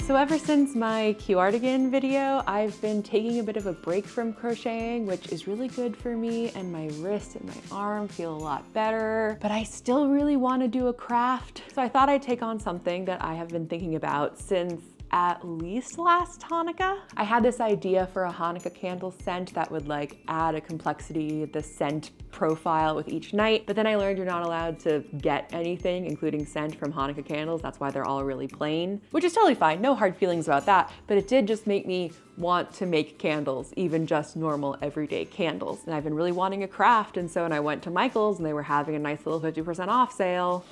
So ever since my cardigan video, I've been taking a bit of a break from crocheting, which is really good for me, and my wrist and my arm feel a lot better, but I still really want to do a craft. So I thought I'd take on something that I have been thinking about since at least last Hanukkah. I had this idea for a Hanukkah candle scent that would like add a complexity, the scent profile with each night, but then I learned you're not allowed to get anything, including scent, from Hanukkah candles. That's why they're all really plain, which is totally fine. No hard feelings about that, but it did just make me want to make candles, even just normal everyday candles. And I've been really wanting a craft, and so when I went to Michael's and they were having a nice little 50% off sale,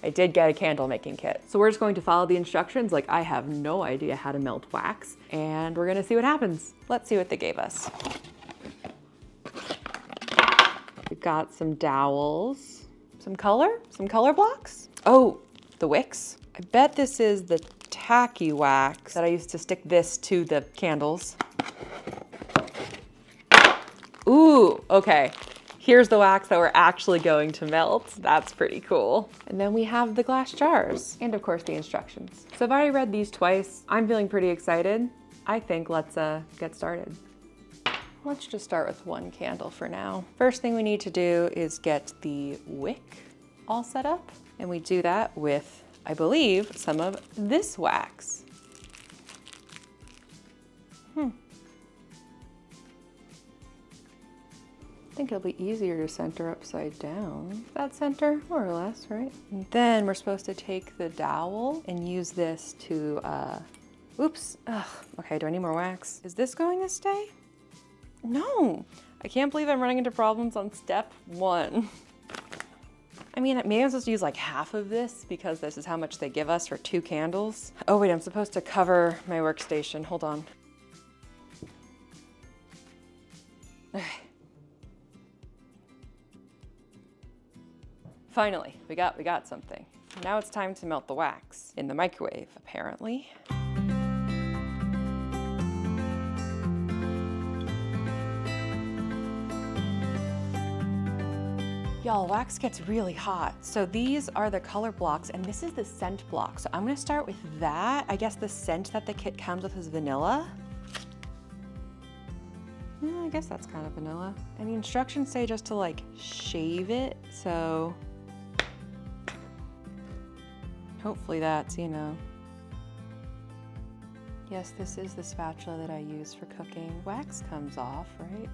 I did get a candle making kit. So we're just going to follow the instructions. Like, I have no idea how to melt wax, and we're gonna see what happens. Let's see what they gave us. We've got some dowels, some color blocks. Oh, the wicks. I bet this is the tacky wax that I used to stick this to the candles. Ooh, okay. Here's the wax that we're actually going to melt. That's pretty cool. And then we have the glass jars and of course the instructions. So I've already read these twice. I'm feeling pretty excited. I think let's get started. Let's just start with one candle for now. First thing we need to do is get the wick all set up. And we do that with, I believe, some of this wax. I think it'll be easier to center upside down. That center, more or less, right? And then we're supposed to take the dowel and use this to, oops, ugh. Okay, do I need more wax? Is this going to stay? No, I can't believe I'm running into problems on step 1. I mean, maybe I'm supposed to use like half of this because this is how much they give us for 2 candles. Oh wait, I'm supposed to cover my workstation, hold on. Finally, we got something. Now it's time to melt the wax in the microwave, apparently. Y'all, wax gets really hot. So these are the color blocks and this is the scent block. So I'm gonna start with that. I guess the scent that the kit comes with is vanilla. Yeah, I guess that's kind of vanilla. And the instructions say just to like shave it, so hopefully that's, you know. Yes, this is the spatula that I use for cooking. Wax comes off, right?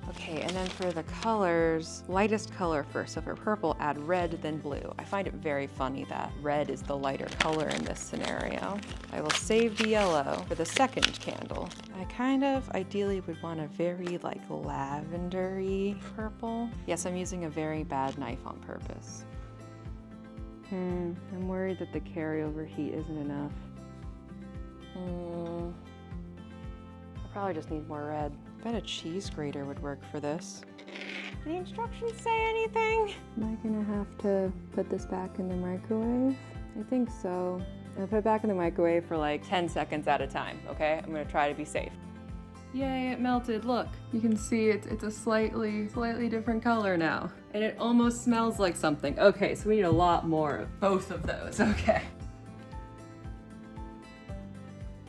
Okay, and then for the colors, lightest color first. So for purple, add red, then blue. I find it very funny that red is the lighter color in this scenario. I will save the yellow for the second candle. I kind of ideally would want a very like lavender-y purple. Yes, I'm using a very bad knife on purpose. I'm worried that the carryover heat isn't enough. I probably just need more red. I bet a cheese grater would work for this. Do the instructions say anything? Am I gonna have to put this back in the microwave? I think so. I'll put it back in the microwave for like 10 seconds at a time, okay? I'm gonna try to be safe. Yay, it melted, look. You can see it's a slightly different color now. And it almost smells like something. Okay, so we need a lot more of both of those, okay.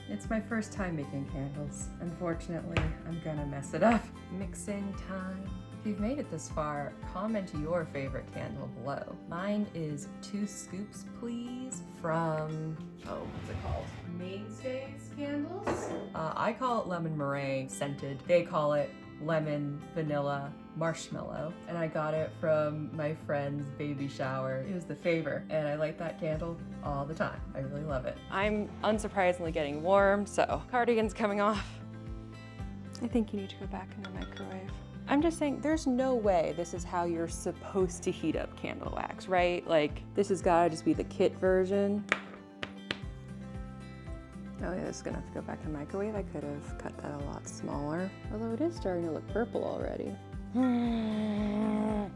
It's my first time making candles. Unfortunately, I'm gonna mess it up. Mixing time. If you've made it this far, comment your favorite candle below. Mine is 2 scoops, please, from, oh, what's it called? Mainstays Candles? I call it lemon meringue scented. They call it lemon vanilla marshmallow. And I got it from my friend's baby shower. It was the favor, and I light that candle all the time. I really love it. I'm unsurprisingly getting warm, so cardigan's coming off. I think you need to go back in the microwave. I'm just saying, there's no way this is how you're supposed to heat up candle wax, right? Like, this has gotta just be the kit version. Oh yeah, this is gonna have to go back in the microwave. I could have cut that a lot smaller. Although it is starting to look purple already. More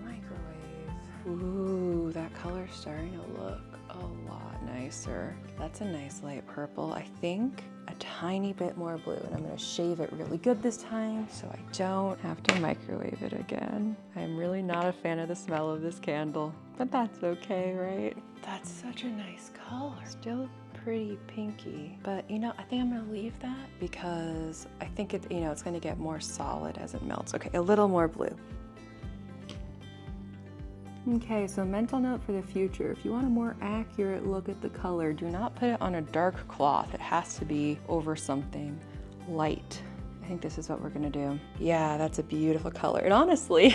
microwave. Ooh, that color's starting to look a lot nicer. That's a nice light purple. I think a tiny bit more blue, and I'm gonna shave it really good this time so I don't have to microwave it again. I'm really not a fan of the smell of this candle, but that's okay, right? That's such a nice color. Still pretty pinky, but you know, I think I'm gonna leave that because I think it, you know, it's gonna get more solid as it melts. Okay, a little more blue. Okay, so mental note for the future. If you want a more accurate look at the color, do not put it on a dark cloth. It has to be over something light. I think this is what we're gonna do. Yeah, that's a beautiful color. And honestly,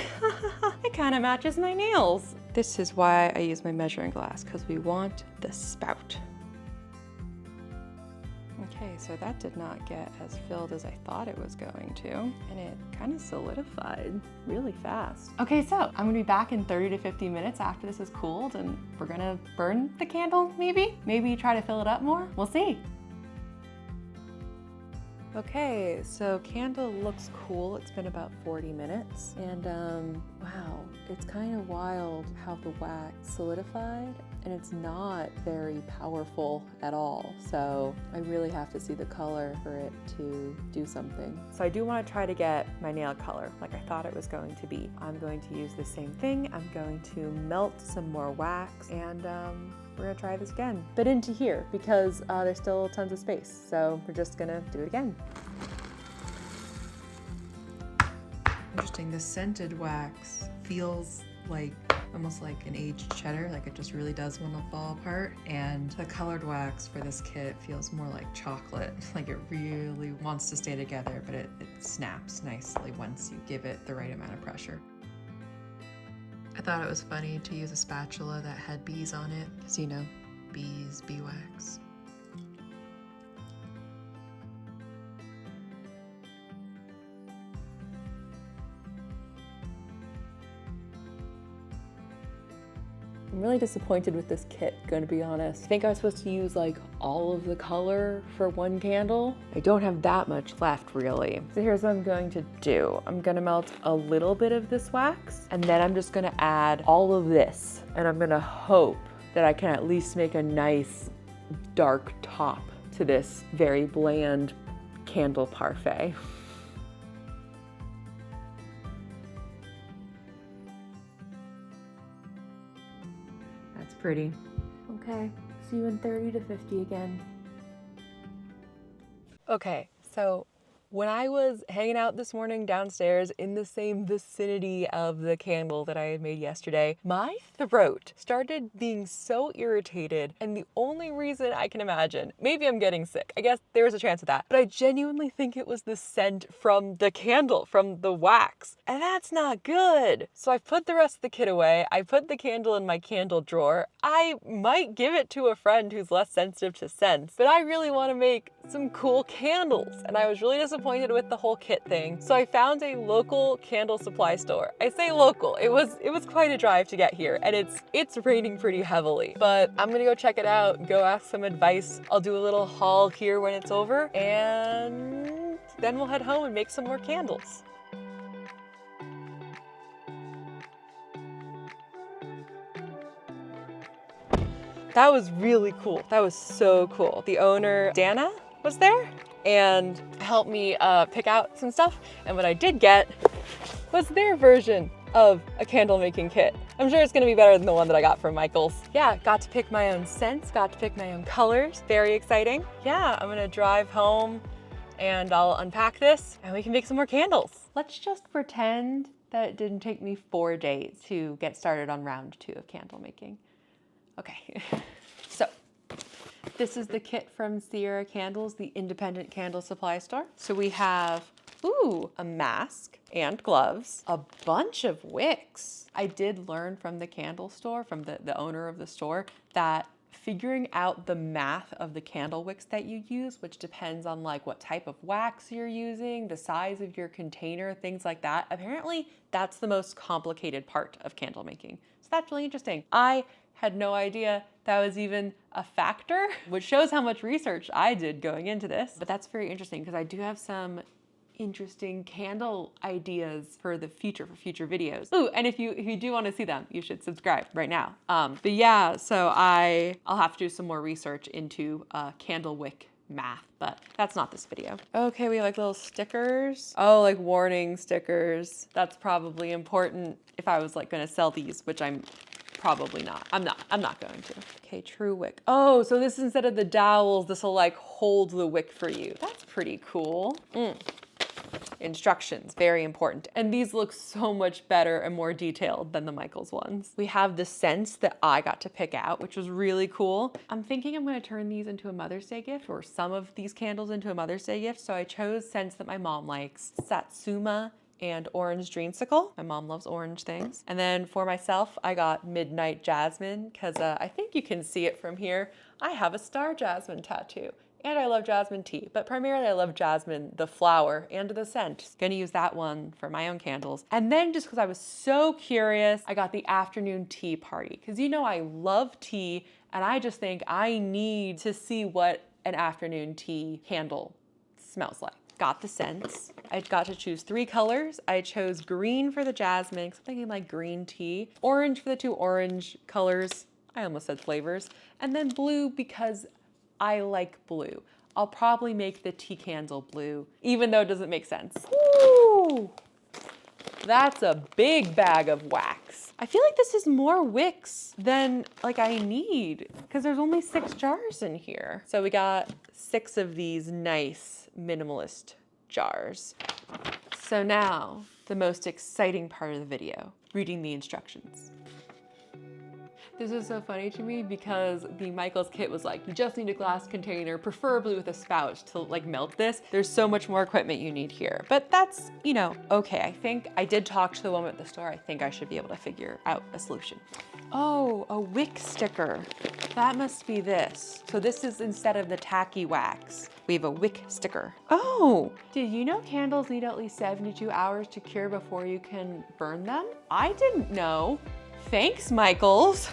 it kind of matches my nails. This is why I use my measuring glass, because we want the spout. Okay, so that did not get as filled as I thought it was going to, and it kind of solidified really fast. Okay, so I'm gonna be back in 30 to 50 minutes after this is cooled, and we're gonna burn the candle, maybe? Maybe try to fill it up more? We'll see. Okay, so candle looks cool. It's been about 40 minutes, and wow, it's kind of wild how the wax solidified, and it's not very powerful at all. So I really have to see the color for it to do something. So I do want to try to get my nail color like I thought it was going to be. I'm going to use the same thing. I'm going to melt some more wax, and we're gonna try this again, but into here because there's still tons of space. So we're just gonna do it again. Interesting, the scented wax feels like almost like an aged cheddar, like it just really does want to fall apart. And the colored wax for this kit feels more like chocolate, like it really wants to stay together, but it snaps nicely once you give it the right amount of pressure. I thought it was funny to use a spatula that had bees on it, because you know, bees, beeswax. I'm really disappointed with this kit, gonna be honest. I think I was supposed to use like all of the color for one candle. I don't have that much left really. So here's what I'm going to do. I'm gonna melt a little bit of this wax, and then I'm just gonna add all of this. And I'm gonna hope that I can at least make a nice dark top to this very bland candle parfait. Pretty. Okay, see you in 30 to 50 again. Okay, so when I was hanging out this morning downstairs in the same vicinity of the candle that I had made yesterday, my throat started being so irritated, and the only reason I can imagine, maybe I'm getting sick, I guess there's a chance of that, but I genuinely think it was the scent from the candle, from the wax, and that's not good. So I put the rest of the kit away, I put the candle in my candle drawer. I might give it to a friend who's less sensitive to scents, but I really want to make some cool candles, and I was really disappointed with the whole kit thing. So I found a local candle supply store. I say local, it was quite a drive to get here, and it's raining pretty heavily, but I'm gonna go check it out, go ask some advice. I'll do a little haul here when it's over, and then we'll head home and make some more candles. That was really cool. That was so cool. The owner, Dana, was there and helped me pick out some stuff. And what I did get was their version of a candle making kit. I'm sure it's gonna be better than the one that I got from Michael's. Yeah, got to pick my own scents, got to pick my own colors. Very exciting. Yeah, I'm gonna drive home and I'll unpack this and we can make some more candles. Let's just pretend that it didn't take me 4 days to get started on round 2 of candle making. Okay, so this is the kit from Sierra Candles, the independent candle supply store. So we have, ooh, a mask and gloves, a bunch of wicks. I did learn from the candle store, from the owner of the store, that figuring out the math of the candle wicks that you use, which depends on like what type of wax you're using, the size of your container, things like that. Apparently that's the most complicated part of candle making. So that's really interesting. I had no idea that was even a factor, which shows how much research I did going into this. But that's very interesting because I do have some interesting candle ideas for the future, for future videos. Ooh, and if you do want to see them, you should subscribe right now. But yeah, so I'll have to do some more research into candle wick math, but that's not this video. Okay, we have like little stickers. Oh, like warning stickers. That's probably important if I was like gonna sell these, which I'm probably not. I'm not going to. Okay, true wick. Oh, so this instead of the dowels, this will like hold the wick for you. That's pretty cool. Instructions, very important. And these look so much better and more detailed than the Michaels ones. We have the scents that I got to pick out, which was really cool. I'm thinking I'm gonna turn these into a Mother's Day gift, or some of these candles into a Mother's Day gift. So I chose scents that my mom likes, Satsuma and Orange Dreamsicle. My mom loves orange things. And then for myself, I got Midnight Jasmine, because I think you can see it from here. I have a star jasmine tattoo. And I love jasmine tea, but primarily I love jasmine, the flower and the scent. Gonna use that one for my own candles. And then just because I was so curious, I got the afternoon tea party. Because you know I love tea, and I just think I need to see what an afternoon tea candle smells like. Got the scents. I got to choose 3 colors. I chose green for the jasmine, because I'm thinking like green tea. Orange for the 2 orange colors. I almost said flavors. And then blue because I like blue. I'll probably make the tea candle blue, even though it doesn't make sense. Ooh, that's a big bag of wax. I feel like this is more wicks than like I need, because there's only 6 jars in here. So we got 6 of these nice minimalist jars. So now the most exciting part of the video, reading the instructions. This is so funny to me because the Michaels kit was like, you just need a glass container, preferably with a spout to like melt this. There's so much more equipment you need here, but that's, you know, okay. I think I did talk to the woman at the store. I think I should be able to figure out a solution. Oh, a wick sticker. That must be this. So this is instead of the tacky wax, we have a wick sticker. Oh, did you know candles need at least 72 hours to cure before you can burn them? I didn't know. Thanks, Michaels.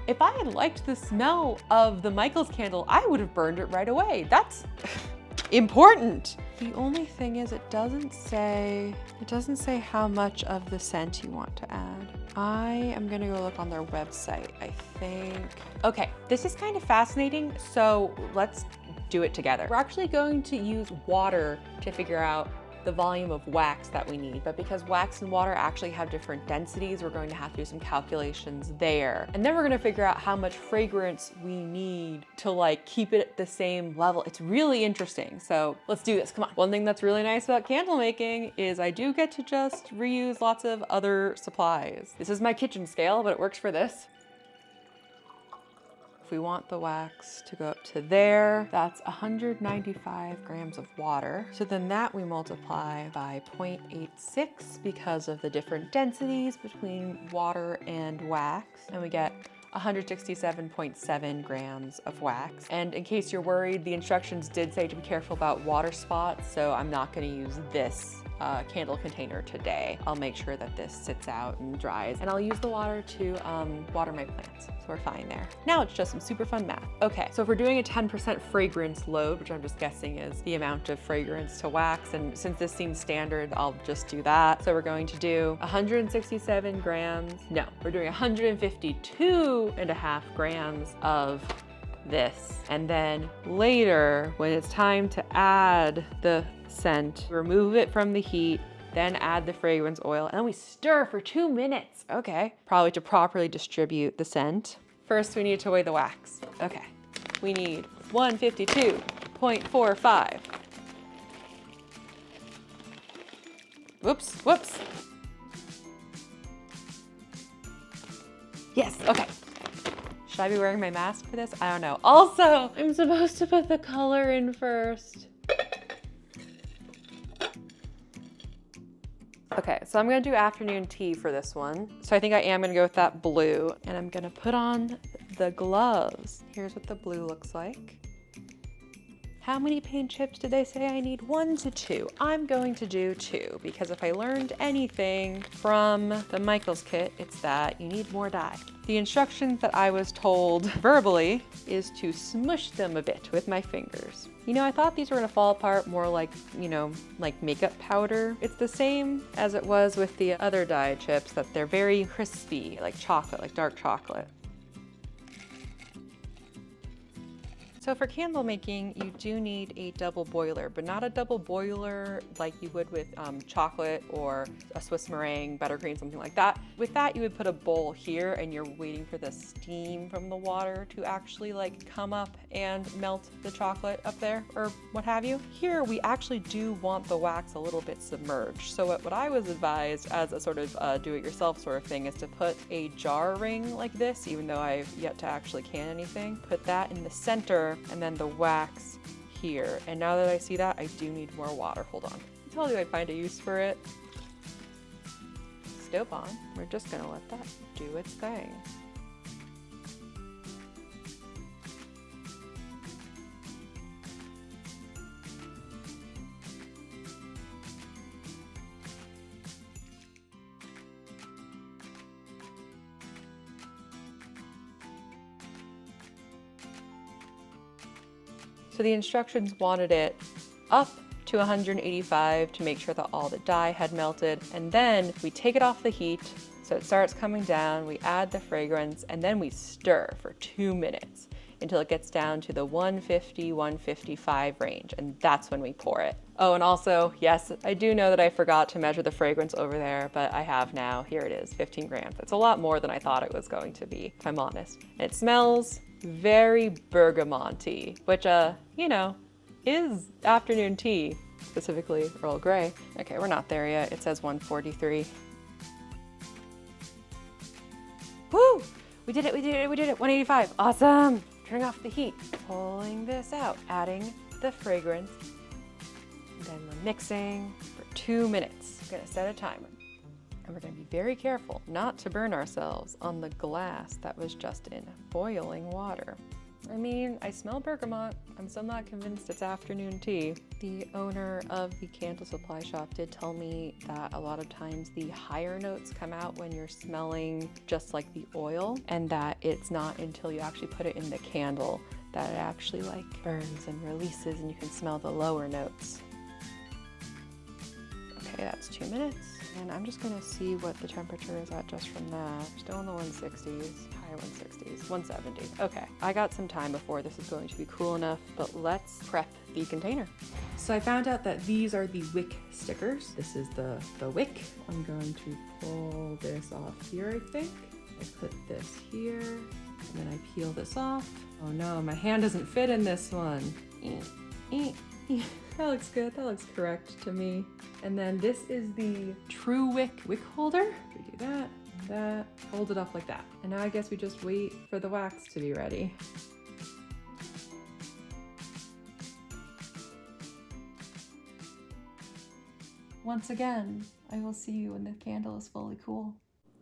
If I had liked the smell of the Michaels candle, I would have burned it right away. That's important. The only thing is it doesn't say how much of the scent you want to add. I am gonna go look on their website, I think. Okay, this is kind of fascinating, so let's do it together. We're actually going to use water to figure out the volume of wax that we need, but because wax and water actually have different densities, we're going to have to do some calculations there. And then we're gonna figure out how much fragrance we need to like keep it at the same level. It's really interesting, so let's do this, come on. One thing that's really nice about candle making is I do get to just reuse lots of other supplies. This is my kitchen scale, but it works for this. We want the wax to go up to there. That's 195 grams of water. So then that we multiply by 0.86 because of the different densities between water and wax. And we get 167.7 grams of wax. And in case you're worried, the instructions did say to be careful about water spots, so I'm not gonna use this candle container today. I'll make sure that this sits out and dries, and I'll use the water to water my plants, so we're fine there. Now it's just some super fun math. Okay, so if we're doing a 10% fragrance load, which I'm just guessing is the amount of fragrance to wax, and since this seems standard, I'll just do that. So we're going to do 167 grams, no, we're doing 152.5 grams of this. And then later, when it's time to add the scent, remove it from the heat, then add the fragrance oil, and then we stir for 2 minutes. Okay, probably to properly distribute the scent. First, we need to weigh the wax. Okay, we need 152.45. Whoops. Yes, okay. Should I be wearing my mask for this? I don't know. Also, I'm supposed to put the color in first. Okay, so I'm gonna do afternoon tea for this one. So I think I am gonna go with that blue, and I'm gonna put on the gloves. Here's what the blue looks like. How many paint chips did they say I need? 1 to 2. I'm going to do 2 because if I learned anything from the Michaels kit, it's that you need more dye. The instructions that I was told verbally is to smush them a bit with my fingers. You know, I thought these were gonna fall apart more like, you know, like makeup powder. It's the same as it was with the other dye chips, that they're very crispy, like chocolate, like dark chocolate. So for candle making, you do need a double boiler, but not a double boiler like you would with chocolate or a Swiss meringue, buttercream, something like that. With that, you would put a bowl here and you're waiting for the steam from the water to actually like come up and melt the chocolate up there or what have you. Here, we actually do want the wax a little bit submerged. So what I was advised as a sort of do-it-yourself sort of thing is to put a jar ring like this, even though I've yet to actually can anything. Put that in the center and then the wax here. And now that I see that, I do need more water. Hold on. I told you I'd find a use for it. Stove on. We're just gonna let that do its thing. So the instructions wanted it up to 185 to make sure that all the dye had melted. And then we take it off the heat so it starts coming down, we add the fragrance, and then we stir for 2 minutes until it gets down to the 150, 155 range, and that's when we pour it. Oh, and also, yes, I do know that I forgot to measure the fragrance over there, but I have now. Here it is, 15 grams. It's a lot more than I thought it was going to be, if I'm honest. And it smells very bergamot-y, which, you know, is afternoon tea, specifically Earl Grey. Okay, we're not there yet. It says 143. Woo! We did it, we did it, we did it. 185, awesome! Turning off the heat, pulling this out, adding the fragrance. Then we're mixing for 2 minutes. We're gonna set a timer. And we're gonna be very careful not to burn ourselves on the glass that was just in boiling water. I mean, I smell bergamot. I'm still not convinced it's afternoon tea. The owner of the candle supply shop did tell me that a lot of times the higher notes come out when you're smelling just like the oil, and that it's not until you actually put it in the candle that it actually like burns and releases and you can smell the lower notes. Okay, that's 2 minutes. And I'm just gonna see what the temperature is at just from that. Still in the 160s, high 160s, 170. Okay, I got some time before this is going to be cool enough, but let's prep the container. So I found out that these are the wick stickers. This is the wick. I'm going to pull this off here, I think. I put this here, and then I peel this off. Oh no, my hand doesn't fit in this one. That looks good, that looks correct to me. And then this is the true wick holder. We do that, hold it up like that. And now I guess we just wait for the wax to be ready. Once again, I will see you when the candle is fully cool.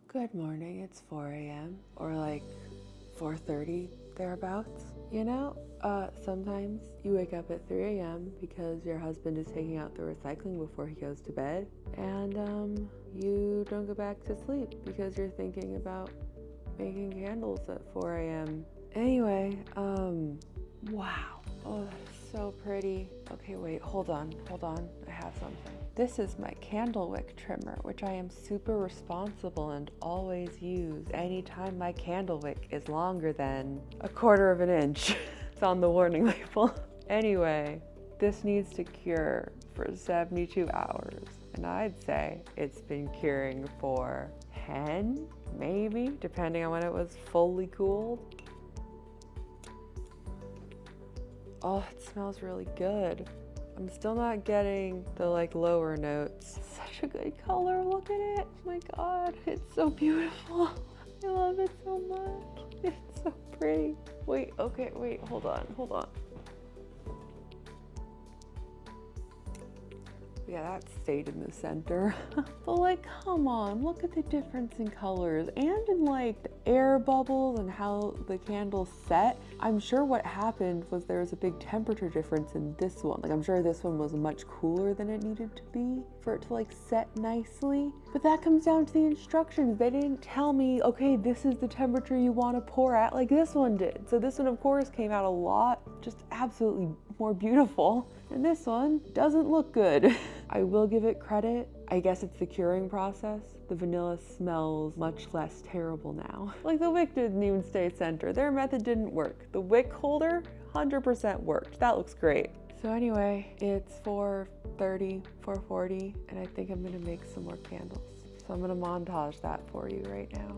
Good morning, it's 4 a.m. or like 4:30 thereabouts. You know, sometimes you wake up at 3 a.m. because your husband is taking out the recycling before he goes to bed, and you don't go back to sleep because you're thinking about making candles at 4 a.m. Anyway, wow. Oh, that's so pretty. Okay, wait, hold on. I have something. This is my candle wick trimmer, which I am super responsible and always use anytime my candle wick is longer than 1/4 of an inch. It's on the warning label. Anyway, this needs to cure for 72 hours. And I'd say it's been curing for 10, maybe, depending on when it was fully cooled. Oh, it smells really good. I'm still not getting the like lower notes. Such a good color, look at it. Oh my God, it's so beautiful. I love it so much. It's so pretty. Wait, okay, wait, hold on. Yeah, that stayed in the center. But like, come on, look at the difference in colors and in like the air bubbles and how the candle set. I'm sure what happened was there was a big temperature difference in this one. Like, I'm sure this one was much cooler than it needed to be for it to like set nicely. But that comes down to the instructions. They didn't tell me, okay, this is the temperature you want to pour at like this one did. So this one, of course, came out a lot, just absolutely more beautiful. And this one doesn't look good. I will give it credit. I guess it's the curing process. The vanilla smells much less terrible now. Like the wick didn't even stay center. Their method didn't work. The wick holder, 100% worked. That looks great. So anyway, it's 4:30, 4:40, and I think I'm gonna make some more candles. So I'm gonna montage that for you right now.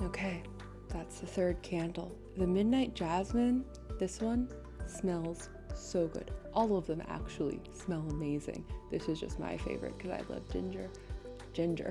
Okay, that's the third candle. The Midnight Jasmine, this one smells so good. All of them actually smell amazing. This is just my favorite because I love ginger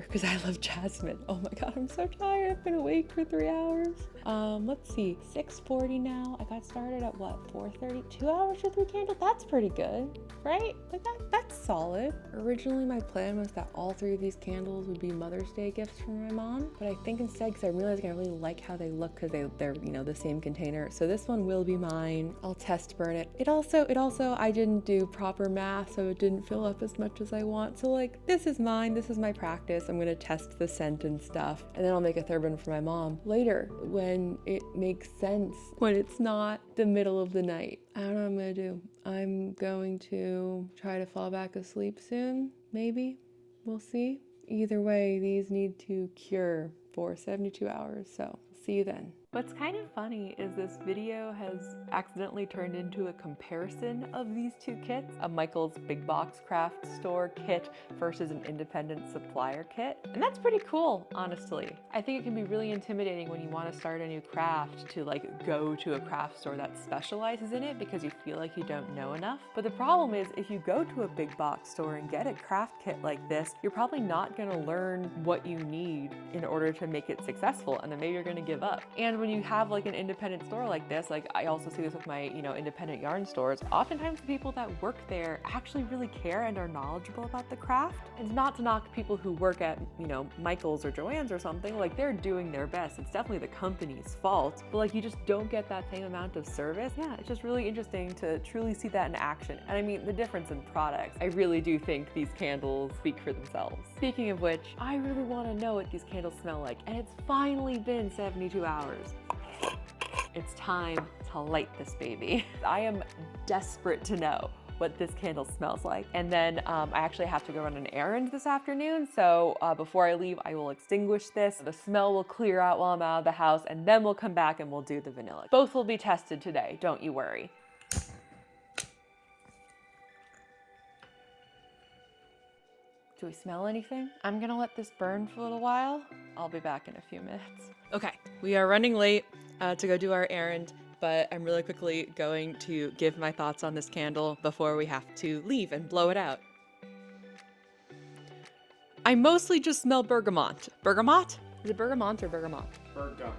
because I love jasmine. Oh my God, I'm so tired. I've been awake for 3 hours. Let's see, 6:40 now. I got started at what, 4:30? 2 hours for 3 candles? That's pretty good, right? Like that's solid. Originally, my plan was that all 3 of these candles would be Mother's Day gifts from my mom, but I think instead, because I'm realizing I really like how they look because they're the same container. So this one will be mine. I'll test burn it. It also, I didn't do proper math, so it didn't fill up as much as I want. So like, this is mine. This is my practice. I'm gonna test the scent and stuff, and then I'll make a third one for my mom later when it makes sense, when it's not the middle of the night. I don't know what I'm gonna do. I'm going to try to fall back asleep soon, maybe. We'll see. Either way, these need to cure for 72 hours, so see you then. What's kind of funny is this video has accidentally turned into a comparison of these 2 kits, a Michael's big box craft store kit versus an independent supplier kit. And that's pretty cool, honestly. I think it can be really intimidating when you want to start a new craft to like go to a craft store that specializes in it because you feel like you don't know enough. But the problem is if you go to a big box store and get a craft kit like this, you're probably not going to learn what you need in order to make it successful, and then maybe you're going to give up. And when you have like an independent store like this, like I also see this with my, independent yarn stores, oftentimes the people that work there actually really care and are knowledgeable about the craft. And not to knock people who work at, Michael's or Joann's or something, like they're doing their best. It's definitely the company's fault, but like you just don't get that same amount of service. Yeah, it's just really interesting to truly see that in action. And I mean, the difference in products, I really do think these candles speak for themselves. Speaking of which, I really want to know what these candles smell like, and it's finally been 72 hours. It's time to light this baby. I am desperate to know what this candle smells like. And then I actually have to go run an errand this afternoon. So before I leave, I will extinguish this. The smell will clear out while I'm out of the house, and then we'll come back and we'll do the vanilla. Both will be tested today, don't you worry. Do we smell anything? I'm gonna let this burn for a little while. I'll be back in a few minutes. Okay, we are running late to go do our errand, but I'm really quickly going to give my thoughts on this candle before we have to leave and blow it out. I mostly just smell bergamot. Bergamot? Is it bergamot or bergamot? Bergamot.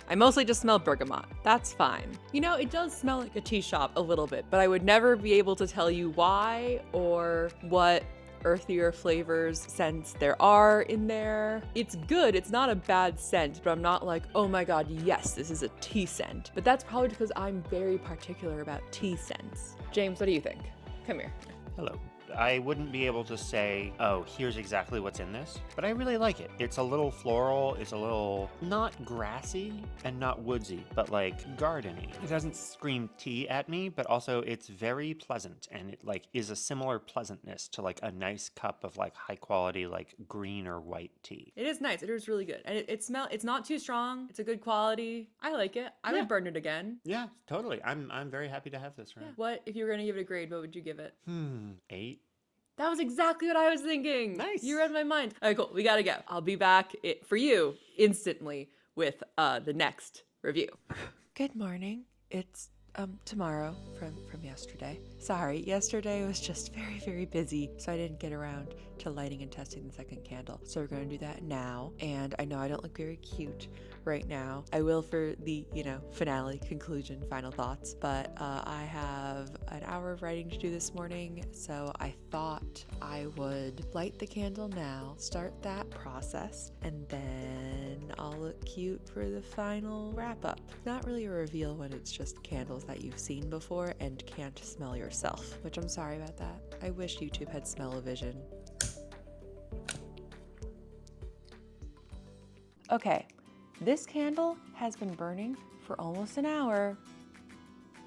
I mostly just smell bergamot. That's fine. It does smell like a tea shop a little bit, but I would never be able to tell you why or what earthier flavors, scents there are in there. It's good, it's not a bad scent, but I'm not like, oh my God, yes, this is a tea scent. But that's probably because I'm very particular about tea scents. James, what do you think? Come here. Hello. I wouldn't be able to say, oh, here's exactly what's in this, but I really like it. It's a little floral, it's a little not grassy and not woodsy, but like gardeny. It doesn't scream tea at me, but also it's very pleasant, and it like is a similar pleasantness to like a nice cup of like high quality like green or white tea. It is nice. It is really good. And it's not too strong. It's a good quality. I like it. I would burn it again. Yeah, totally. I'm very happy to have this, right? Yeah. What, if you were going to give it a grade, what would you give it? 8. That was exactly what I was thinking. Nice. You read my mind. All right, cool. We got to go. I'll be back for you instantly with the next review. Good morning. It's tomorrow from yesterday. Sorry, yesterday was just very, very busy, so I didn't get around to lighting and testing the second candle. So we're going to do that now. And I know I don't look very cute right now. I will for the, finale, conclusion, final thoughts. But I have an hour of writing to do this morning, so I thought I would light the candle now, start that process, and then I'll look cute for the final wrap up. Not really a reveal when it's just candles that you've seen before and can't smell yourself, which I'm sorry about that. I wish YouTube had smell-o-vision. Okay, this candle has been burning for almost an hour,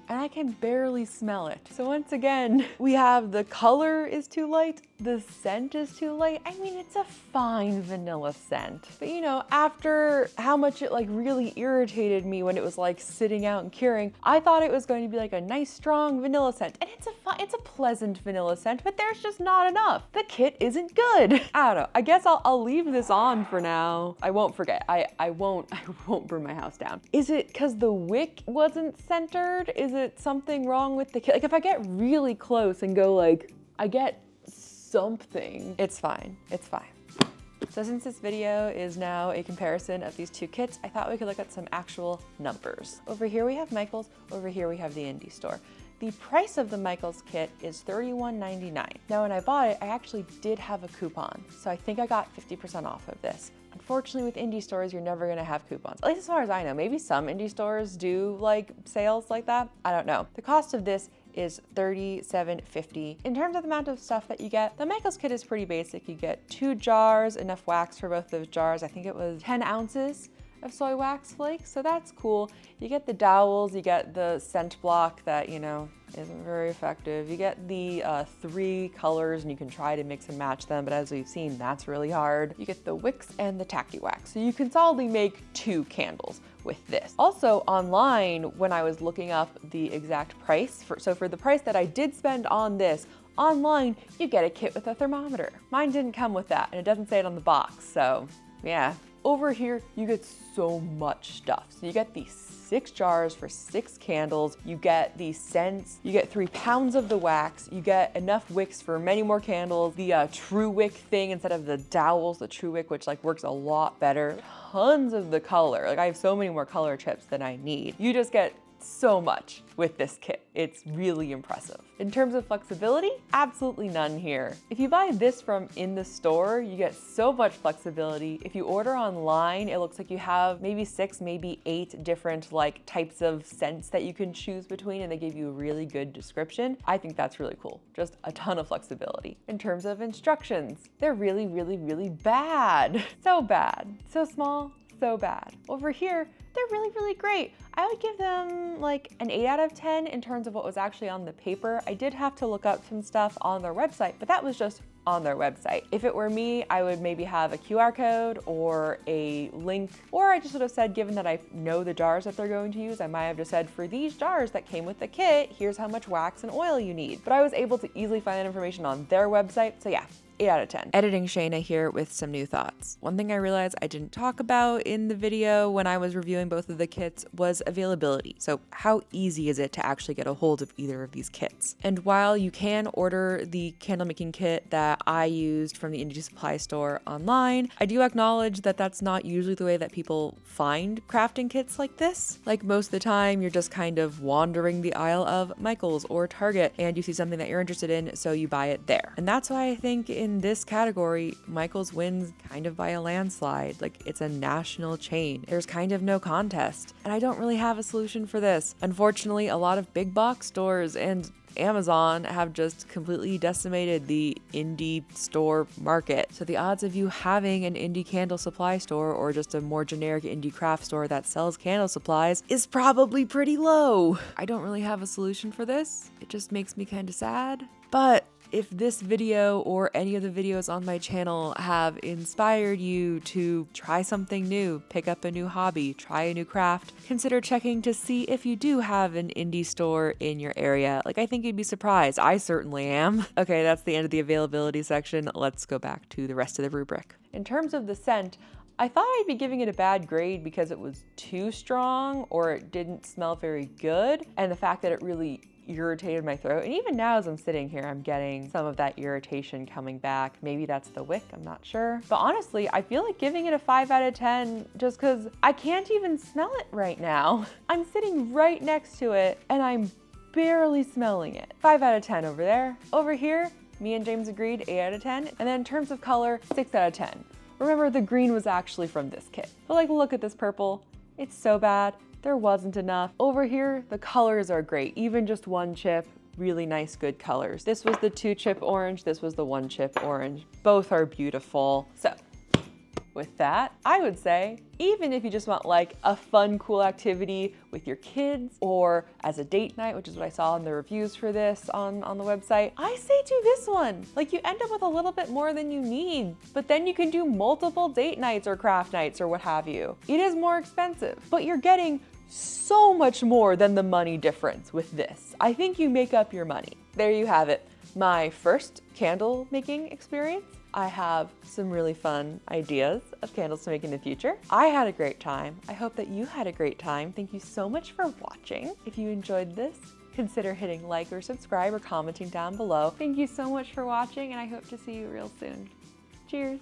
and I can barely smell it. So once again, we have the color is too light, the scent is too light. I mean, it's a fine vanilla scent. But after how much it like really irritated me when it was like sitting out and curing, I thought it was going to be like a nice strong vanilla scent. And it's a pleasant vanilla scent, but there's just not enough. The kit isn't good. I don't know. I guess I'll leave this on for now. I won't forget. I won't burn my house down. Is it because the wick wasn't centered? Is it something wrong with the kit? Like if I get really close and go like, I get something, it's fine. It's fine. So since this video is now a comparison of these two kits, I thought we could look at some actual numbers. Over here we have Michaels, over here we have the indie store. The price of the Michaels kit is $31.99. Now when I bought it, I actually did have a coupon, so I think I got 50% off of this. Unfortunately, with indie stores, you're never gonna have coupons. At least as far as I know. Maybe some indie stores do like sales like that. I don't know. The cost of this is $37.50. In terms of the amount of stuff that you get, the Michaels kit is pretty basic. You get 2 jars, enough wax for both those jars. I think it was 10 ounces of soy wax flakes, so that's cool. You get the dowels, you get the scent block that, isn't very effective. You get the 3 colors and you can try to mix and match them, but as we've seen, that's really hard. You get the wicks and the tacky wax. So you can solidly make 2 candles with this. Also online, when I was looking up the exact price, for the price that I did spend on this, online, you get a kit with a thermometer. Mine didn't come with that, and it doesn't say it on the box, so yeah. Over here, you get so much stuff. So you get these 6 jars for 6 candles, you get these scents, you get 3 pounds of the wax, you get enough wicks for many more candles, the true wick thing instead of the dowels, the true wick, which like works a lot better, tons of the color. Like I have so many more color chips than I need. You just get so much with this kit. It's really impressive. In terms of flexibility, absolutely none here. If you buy this from in the store, you get so much flexibility. If you order online, it looks like you have maybe 6, maybe 8 different like types of scents that you can choose between, and they give you a really good description. I think that's really cool. Just a ton of flexibility. In terms of instructions, they're really, really, really bad. So bad. So small, so bad. Over here, they're really, really great. I would give them like an 8 out of 10 in terms of what was actually on the paper. I did have to look up some stuff on their website, but that was just on their website. If it were me, I would maybe have a QR code or a link, or I just would have said, given that I know the jars that they're going to use, I might have just said, for these jars that came with the kit, here's how much wax and oil you need. But I was able to easily find that information on their website, so yeah. 8 out of 10. Editing Shayna here with some new thoughts. One thing I realized I didn't talk about in the video when I was reviewing both of the kits was availability. So how easy is it to actually get a hold of either of these kits? And while you can order the candle making kit that I used from the indie supply store online, I do acknowledge that that's not usually the way that people find crafting kits like this. Like most of the time, you're just kind of wandering the aisle of Michaels or Target and you see something that you're interested in, so you buy it there. And that's why I think in this category, Michaels wins kind of by a landslide. Like, it's a national chain. There's kind of no contest. And I don't really have a solution for this. Unfortunately, a lot of big box stores and Amazon have just completely decimated the indie store market. So the odds of you having an indie candle supply store or just a more generic indie craft store that sells candle supplies is probably pretty low. I don't really have a solution for this. It just makes me kind of sad. But if this video or any of the videos on my channel have inspired you to try something new, pick up a new hobby, try a new craft, consider checking to see if you do have an indie store in your area. Like, I think you'd be surprised. I certainly am. Okay, that's the end of the availability section. Let's go back to the rest of the rubric. In terms of the scent, I thought I'd be giving it a bad grade because it was too strong or it didn't smell very good, and the fact that it really irritated my throat. And even now as I'm sitting here, I'm getting some of that irritation coming back. Maybe that's the wick, I'm not sure. But honestly, I feel like giving it a 5 out of 10 just because I can't even smell it right now. I'm sitting right next to it and I'm barely smelling it. 5 out of 10 over there. Over here, me and James agreed 8 out of 10. And then in terms of color, 6 out of 10. Remember, the green was actually from this kit. But like, look at this purple. It's so bad. There wasn't enough. Over here, the colors are great. Even just one chip, really nice, good colors. This was the 2-chip orange. This was the 1-chip orange. Both are beautiful. So with that, I would say, even if you just want like a fun, cool activity with your kids or as a date night, which is what I saw in the reviews for this on the website, I say do this one. Like, you end up with a little bit more than you need, but then you can do multiple date nights or craft nights or what have you. It is more expensive, but you're getting so much more than the money difference with this. I think you make up your money. There you have it. My first candle making experience. I have some really fun ideas of candles to make in the future. I had a great time. I hope that you had a great time. Thank you so much for watching. If you enjoyed this, consider hitting like or subscribe or commenting down below. Thank you so much for watching, and I hope to see you real soon. Cheers.